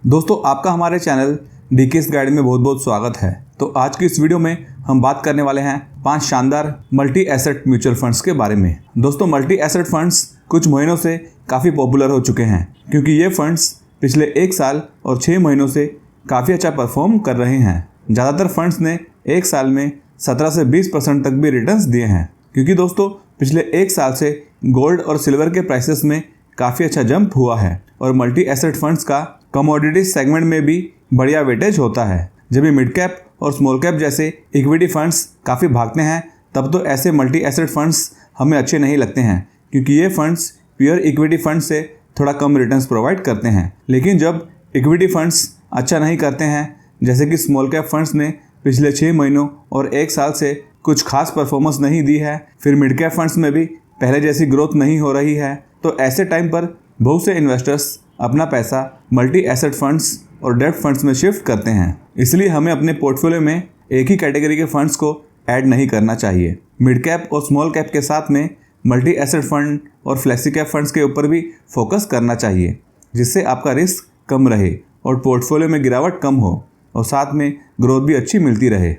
दोस्तों आपका हमारे चैनल डीकेएस गाइड में बहुत बहुत स्वागत है। तो आज की इस वीडियो में हम बात करने वाले हैं 5 शानदार मल्टी एसेट म्यूचुअल फंड्स के बारे में। दोस्तों मल्टी एसेट फंड्स कुछ महीनों से काफ़ी पॉपुलर हो चुके हैं क्योंकि ये फंड्स पिछले 1 साल और 6 महीनों से काफ़ी अच्छा परफॉर्म कर रहे हैं। ज़्यादातर फंड्स ने 1 साल में 17 से 20% तक भी रिटर्न्स दिए हैं क्योंकि दोस्तों पिछले 1 साल से गोल्ड और सिल्वर के प्राइसेस में काफ़ी अच्छा जंप हुआ है और मल्टी एसेट फंड्स का कमोडिटी सेगमेंट में भी बढ़िया वेटेज होता है। जब भी मिड कैप और स्मॉल कैप जैसे इक्विटी फंड्स काफ़ी भागते हैं तब तो ऐसे मल्टी एसेट फंड्स हमें अच्छे नहीं लगते हैं क्योंकि ये फंड्स प्योर इक्विटी फंड से थोड़ा कम रिटर्न्स प्रोवाइड करते हैं। लेकिन जब इक्विटी फंड्स अच्छा नहीं करते हैं जैसे कि स्मॉल कैप फंड्स ने पिछले 6 महीनों और 1 साल से कुछ खास परफॉर्मेंस नहीं दी है, फिर मिड कैप फंड्स में भी पहले जैसी ग्रोथ नहीं हो रही है, तो ऐसे टाइम पर बहुत से इन्वेस्टर्स अपना पैसा मल्टी एसेट फंड्स और डेब्ट फंड्स में शिफ्ट करते हैं। इसलिए हमें अपने पोर्टफोलियो में एक ही कैटेगरी के फंड्स को ऐड नहीं करना चाहिए। मिड कैप और स्मॉल कैप के साथ में मल्टी एसेट फंड और फ्लेक्सी कैप फंड्स के ऊपर भी फोकस करना चाहिए जिससे आपका रिस्क कम रहे और पोर्टफोलियो में गिरावट कम हो और साथ में ग्रोथ भी अच्छी मिलती रहे।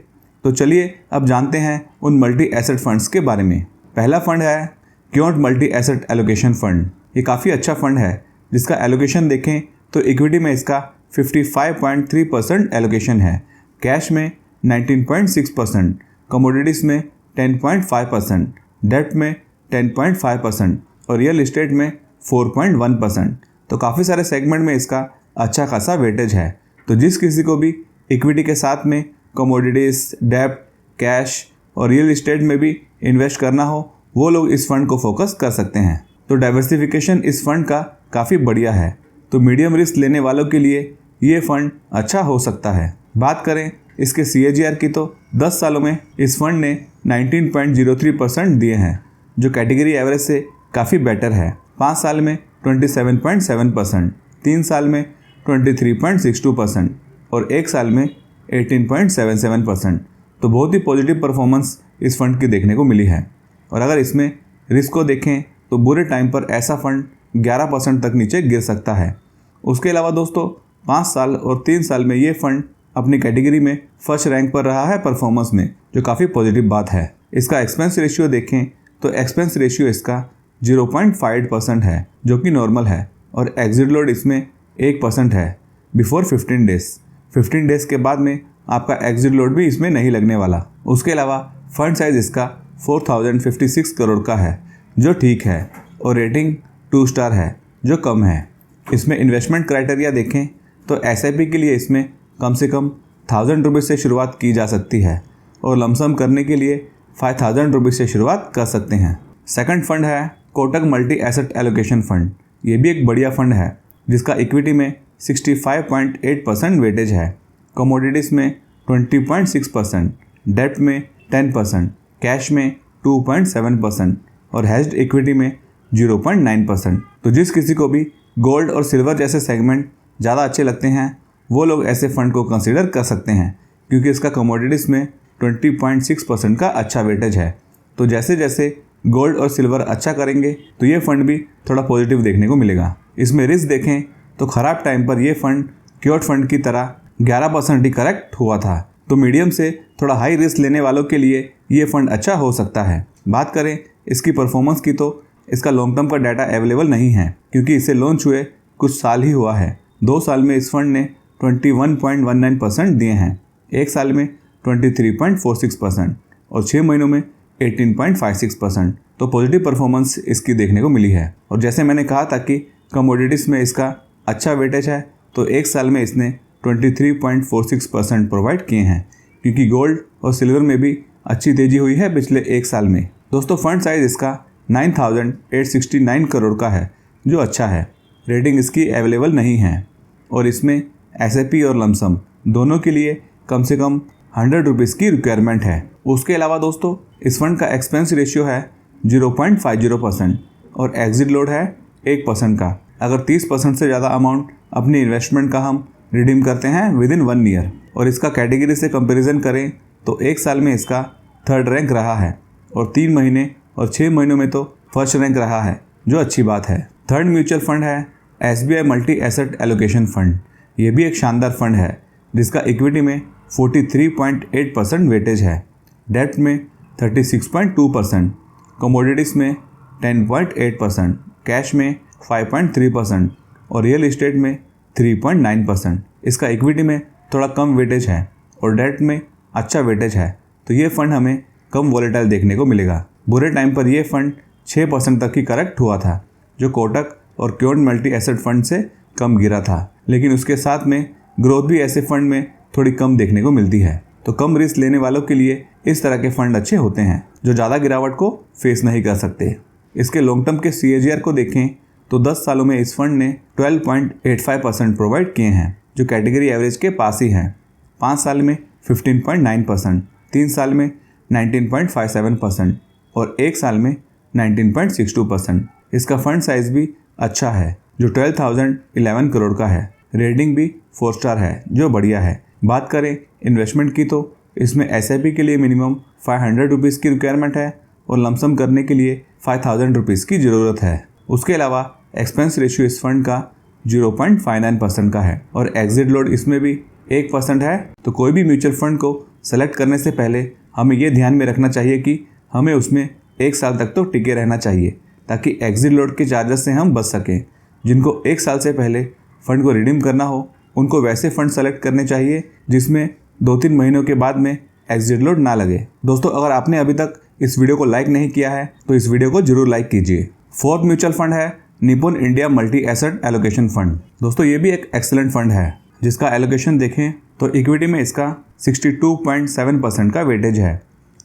तो चलिए अब जानते हैं उन मल्टी एसेट फंड्स के बारे में। पहला फंड है क्योंट मल्टी एसेट एलोकेशन फंड। ये काफ़ी अच्छा फंड है जिसका एलोकेशन देखें तो इक्विटी में इसका 55.3% एलोकेशन है, कैश में 19.6%, कमोडिटीज़ में 10.5%, डेब्ट में 10.5% और रियल इस्टेट में 4.1%। तो काफ़ी सारे सेगमेंट में इसका अच्छा खासा वेटेज है। तो जिस किसी को भी इक्विटी के साथ में कमोडिटीज़, डेब्ट, कैश और रियल इस्टेट में भी इन्वेस्ट करना हो वो लोग इस फंड को फोकस कर सकते हैं। तो डाइवर्सिफिकेशन इस फंड का काफ़ी बढ़िया है, तो मीडियम रिस्क लेने वालों के लिए ये फंड अच्छा हो सकता है। बात करें इसके CAGR की तो 10 सालों में इस फंड ने 19.03% दिए हैं जो कैटेगरी एवरेज से काफ़ी बेटर है। 5 साल में 27.7%, 3 साल में 23.62% और 1 साल में 18.77%। तो बहुत ही पॉजिटिव परफॉर्मेंस इस फंड की देखने को मिली है। और अगर इसमें रिस्क को देखें तो बुरे टाइम पर ऐसा फंड 11% तक नीचे गिर सकता है। उसके अलावा दोस्तों 5 साल और 3 साल में ये फंड अपनी कैटेगरी में फर्स्ट रैंक पर रहा है परफॉर्मेंस में, जो काफ़ी पॉजिटिव बात है। इसका एक्सपेंस रेशियो देखें तो एक्सपेंस रेशियो इसका 0.58% है जो कि नॉर्मल है और एग्जिट लोड इसमें 1% है बिफोर 15 डेज। 15 डेज के बाद में आपका एग्जिट लोड भी इसमें नहीं लगने वाला। उसके अलावा फंड साइज इसका 4056 करोड़ का है जो ठीक है और रेटिंग 2 स्टार है जो कम है। इसमें इन्वेस्टमेंट क्राइटेरिया देखें तो SIP के लिए इसमें कम से कम 1000 रुपये से शुरुआत की जा सकती है और लमसम करने के लिए 5000 रुपये से शुरुआत कर सकते हैं। सेकंड फंड है Kotak multi asset allocation fund. ये भी एक बढ़िया फंड है जिसका इक्विटी में 65.8% वेटेज है, कमोडिटीज़ में 20.6%, डेब्ट में 10%, कैश में 2.7% और हेज्ड इक्विटी में 0.9%। तो जिस किसी को भी गोल्ड और सिल्वर जैसे सेगमेंट ज़्यादा अच्छे लगते हैं वो लोग ऐसे फंड को कंसीडर कर सकते हैं क्योंकि इसका कमोडिटीज़ में 20.6% का अच्छा वेटेज है। तो जैसे जैसे गोल्ड और सिल्वर अच्छा करेंगे तो ये फंड भी थोड़ा पॉजिटिव देखने को मिलेगा। इसमें रिस्क देखें तो ख़राब टाइम पर यह फंड क्योट फंड की तरह 11% ही करेक्ट हुआ था। तो मीडियम से थोड़ा हाई रिस्क लेने वालों के लिए ये फंड अच्छा हो सकता है। बात करें इसकी परफॉर्मेंस की तो इसका लॉन्ग टर्म का डाटा अवेलेबल नहीं है क्योंकि इसे लॉन्च हुए कुछ साल ही हुआ है। 2 साल में इस फंड ने 21.19% दिए हैं, 1 साल में 23.46% और 6 महीनों में 18.56%। तो पॉजिटिव परफॉर्मेंस इसकी देखने को मिली है। और जैसे मैंने कहा था कि कमोडिटीज़ में इसका अच्छा वेटेज है तो 1 साल में इसने 23.46% प्रोवाइड किए हैं क्योंकि गोल्ड और सिल्वर में भी अच्छी तेज़ी हुई है पिछले 1 साल में। दोस्तों फंड साइज़ इसका 9869 करोड़ का है जो अच्छा है। रेटिंग इसकी अवेलेबल नहीं है और इसमें SIP और लमसम दोनों के लिए कम से कम 100 रुपीज़ की रिक्वायरमेंट है। उसके अलावा दोस्तों इस फंड का एक्सपेंस रेशियो है 0.50% और एग्जिट लोड है 1% का। अगर 30% से ज़्यादा अमाउंट अपनी इन्वेस्टमेंट का हम रिडीम करते हैं विदिन 1 ईयर और इसका कैटेगरी से कंपैरिजन करें तो 1 साल में इसका 3rd रैंक रहा है और 3 महीने और 6 महीनों में तो फर्स्ट रैंक रहा है जो अच्छी बात है। थर्ड म्यूचुअल फंड है SBI multi asset allocation fund. ये भी एक शानदार फंड है जिसका इक्विटी में 43.8% वेटेज है, डेब्ट में 36.2%, कमोडिटीज़ में 10.8%, कैश में 5.3% और रियल इस्टेट में 3.9%। इसका इक्विटी में थोड़ा कम वेटेज है और डेट में अच्छा वेटेज है, तो ये फंड हमें कम वॉलेटाइल देखने को मिलेगा। बुरे टाइम पर ये फंड 6% तक ही करेक्ट हुआ था, जो कोटक और क्योंट मल्टी एसेट फंड से कम गिरा था, लेकिन उसके साथ में ग्रोथ भी ऐसे फंड में थोड़ी कम देखने को मिलती है। तो कम रिस्क लेने वालों के लिए इस तरह के फंड अच्छे होते हैं जो ज़्यादा गिरावट को फेस नहीं कर सकते। इसके लॉन्ग टर्म के CAGR को देखें तो 10 सालों में इस फंड ने 12.85% प्रोवाइड किए हैं, जो कैटेगरी एवरेज के पास ही हैं। 5 साल में 15.9%, 3 साल में 19.57% और 1 साल में 19.62%। इसका फंड साइज भी अच्छा है, जो 12,011 करोड़ का है। रेटिंग भी 4 स्टार है, जो बढ़िया है। बात करें इन्वेस्टमेंट की तो इसमें SIP के लिए मिनिमम 500 रुपीज़ की रिक्वायरमेंट है और लमसम करने के लिए 5,000 रुपीज़ की ज़रूरत है। उसके अलावा एक्सपेंस रेशियो इस फंड का 0.59% का है और एग्जिट लोड इसमें भी 1% है। तो कोई भी म्यूचुअल फंड को सेलेक्ट करने से पहले हमें ये ध्यान में रखना चाहिए कि हमें उसमें 1 साल तक तो टिके रहना चाहिए, ताकि एग्जिट लोड के चार्जेस से हम बच सकें। जिनको 1 साल से पहले फ़ंड को रिडीम करना हो उनको वैसे फ़ंड सेलेक्ट करने चाहिए जिसमें 2-3 महीनों के बाद में एग्जिट लोड ना लगे। दोस्तों, अगर आपने अभी तक इस वीडियो को लाइक नहीं किया है तो इस वीडियो को जरूर लाइक कीजिए। 4th म्यूचुअल फंड है Nippon India multi asset allocation fund. दोस्तों, ये भी एक एक्सेलेंट फंड है जिसका एलोकेशन देखें तो इक्विटी में इसका 62.7% का वेटेज है,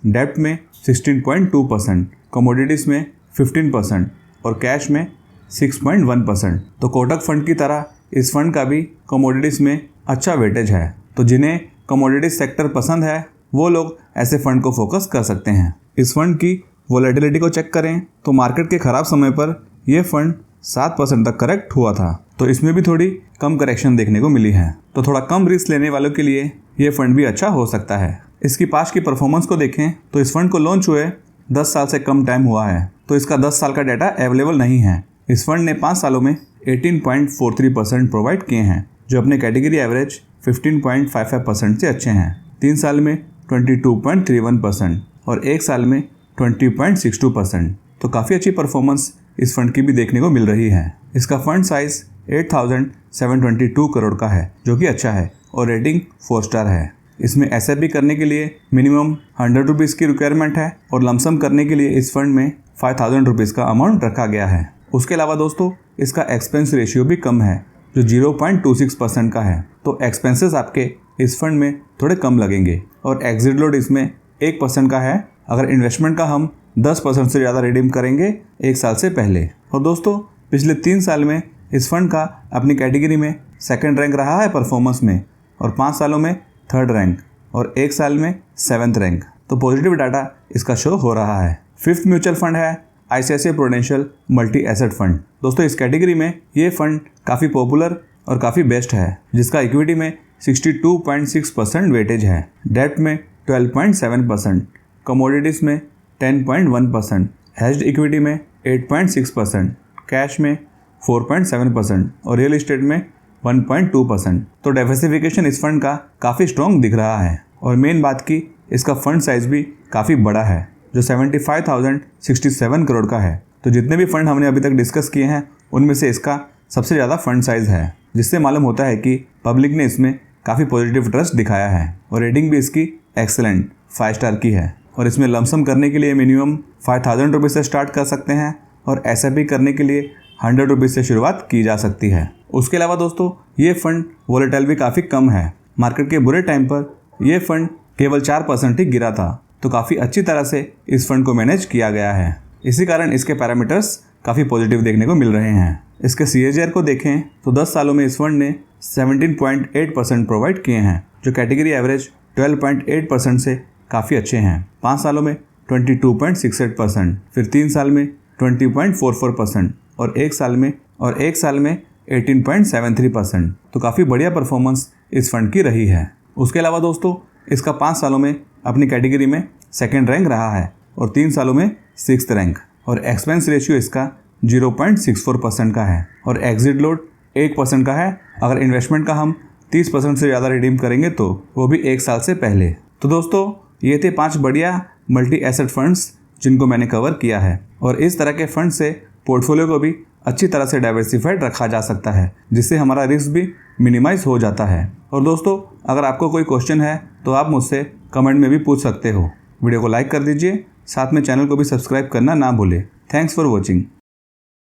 डेब्ट में 16.2%, कमोडिटीज़ में 15% और कैश में 6.1%। तो कोटक फंड की तरह इस फंड का भी कमोडिटीज़ में अच्छा वेटेज है। तो जिन्हें कमोडिटीज सेक्टर पसंद है वो लोग ऐसे फंड को फोकस कर सकते हैं। इस फंड की वोलेटिलिटी को चेक करें तो मार्केट के ख़राब समय पर यह फंड 7% तक करेक्ट हुआ था, तो इसमें भी थोड़ी कम करेक्शन देखने को मिली है। तो थोड़ा कम रिस्क लेने वालों के लिए ये फंड भी अच्छा हो सकता है। इसकी पास्ट की परफॉर्मेंस को देखें तो इस फंड को लॉन्च हुए 10 साल से कम टाइम हुआ है, तो इसका 10 साल का डाटा अवेलेबल नहीं है। इस फंड ने 5 सालों में 18.43% प्रोवाइड किए हैं, जो अपने कैटेगरी एवरेज 15.55% से अच्छे हैं। 3 साल में 22.31% और 1 साल में 20.62%। तो काफ़ी अच्छी परफॉर्मेंस इस फंड की भी देखने को मिल रही है। इसका फंड साइज 8,722 करोड़ का है, जो कि अच्छा है और रेटिंग 4 स्टार है। इसमें SIP करने के लिए मिनिमम 100 रुपीज़ की रिक्वायरमेंट है और लमसम करने के लिए इस फंड में 5,000 रुपीज़ का अमाउंट रखा गया है। उसके अलावा दोस्तों, इसका एक्सपेंस रेशियो भी कम है, जो 0.26% का है। तो एक्सपेंसेस आपके इस फंड में थोड़े कम लगेंगे और एग्जिट लोड इसमें 1% का है अगर इन्वेस्टमेंट का हम 10% से ज़्यादा रिडीम करेंगे 1 साल से पहले। और दोस्तों, पिछले 3 साल में इस फंड का अपनी कैटेगरी में 2nd रैंक रहा है परफॉर्मेंस में और 5 सालों में 3rd रैंक और 1 साल में 7th रैंक। तो पॉजिटिव डाटा इसका शो हो रहा है। 5th म्यूचुअल फंड है ICICI prudential multi asset fund. दोस्तों, इस कैटेगरी में ये फंड काफ़ी पॉपुलर और काफ़ी बेस्ट है, जिसका इक्विटी में 62.6% वेटेज है, डेब्ट में 12.7%, कमोडिटीज़ में 10.1%, हेज्ड इक्विटी में 8.6%, कैश में 4.7% और रियल इस्टेट में 1.2%। तो डाइवर्सिफिकेशन इस फंड का काफ़ी स्ट्रॉन्ग दिख रहा है और मेन बात की इसका फंड साइज भी काफ़ी बड़ा है, जो 75,067 करोड़ का है। तो जितने भी फंड हमने अभी तक डिस्कस किए हैं उनमें से इसका सबसे ज़्यादा फंड साइज है, जिससे मालूम होता है कि पब्लिक ने इसमें काफ़ी पॉजिटिव ट्रस्ट दिखाया है और रेटिंग भी इसकी एक्सेलेंट 5 स्टार की है। और इसमें लमसम करने के लिए मिनिमम 5,000 रुपीज़ से स्टार्ट कर सकते हैं और SIP करने के लिए 100 रुपीज़ से शुरुआत की जा सकती है। उसके अलावा दोस्तों, ये फंड वोलेटाइल भी काफ़ी कम है। मार्केट के बुरे टाइम पर यह फंड केवल 4% ही गिरा था, तो काफ़ी अच्छी तरह से इस फंड को मैनेज किया गया है। इसी कारण इसके पैरामीटर्स काफ़ी पॉजिटिव देखने को मिल रहे हैं। इसके CAGR को देखें तो 10 सालों में इस फंड ने 17.8% प्रोवाइड किए हैं, जो कैटेगरी एवरेज 12.8% से काफ़ी अच्छे हैं। 5 सालों में 22.68%, फिर 3 साल में 20.44% और 1 साल में 18.73%। तो काफ़ी बढ़िया परफॉर्मेंस इस फंड की रही है। उसके अलावा दोस्तों, इसका 5 सालों में अपनी कैटेगरी में 2nd रैंक रहा है और 3 सालों में 6th रैंक और एक्सपेंस रेशियो इसका 0.64% का है और एग्जिट लोड 1% का है अगर इन्वेस्टमेंट का हम 30% से ज़्यादा रिडीम करेंगे तो वो भी 1 साल से पहले। तो दोस्तों ये थे 5 बढ़िया मल्टी एसेट फंड्स जिनको मैंने कवर किया है, और इस तरह के फंड से पोर्टफोलियो को भी अच्छी तरह से डाइवर्सिफाइड रखा जा सकता है, जिससे हमारा रिस्क भी मिनिमाइज हो जाता है। और दोस्तों अगर आपको कोई क्वेश्चन है तो आप मुझसे कमेंट में भी पूछ सकते हो। वीडियो को लाइक कर दीजिए, साथ में चैनल को भी सब्सक्राइब करना ना भूलें। Thanks for watching.